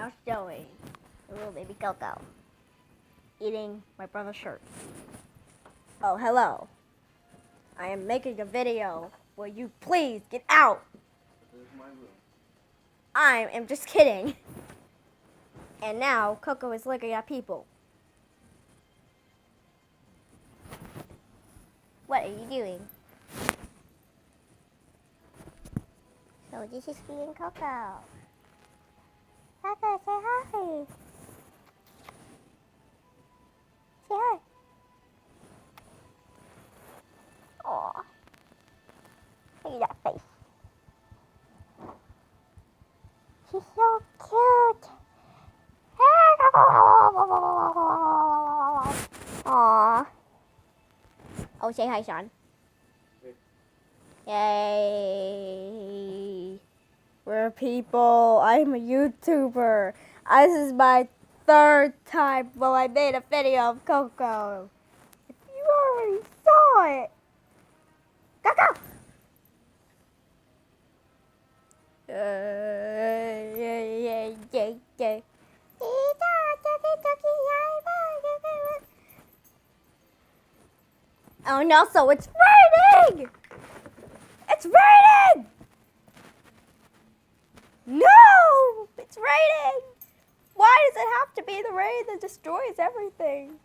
now showing little baby Coco eating my brother's shirt. Oh, hello. I am making a video. Will you please get out? This is my room. I am just kidding. And now Coco is looking at people. What are you doing? So this is being Coco. Coco, say hi. Say hi. Aw. Look at that face. She's so cute. Aww. Oh, say hi, Sean. Yay. We're people. I'm a YouTuber. This is my third time. Well, I made a video of Coco. If you already saw it. Coco! Yay. Oh no, so it's raining! It's raining! No! It's raining! Why does it have to be the rain that destroys everything?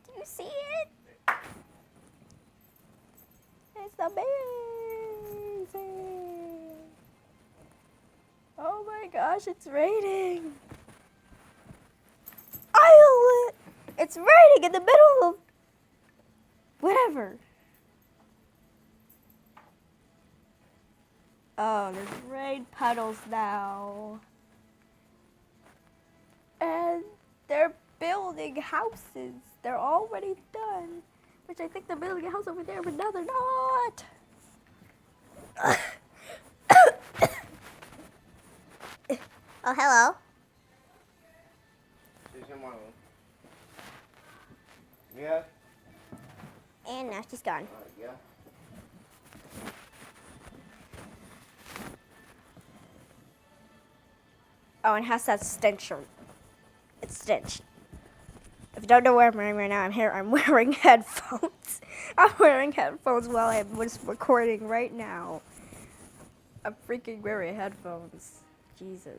Do you see it? It's amazing! Oh my gosh, it's raining! It's raining in the middle of whatever. Oh, there's rain puddles now. And they're building houses. They're already done. Which I think they're building a house over there, but now they're not. Oh, hello. She's in my room. Yeah? And now she's gone. Yeah. Oh, and it has that stench on. It's stench. If you don't know what I'm wearing right now, I'm wearing headphones. I'm wearing headphones while I was recording right now. I'm freaking wearing headphones. Jesus.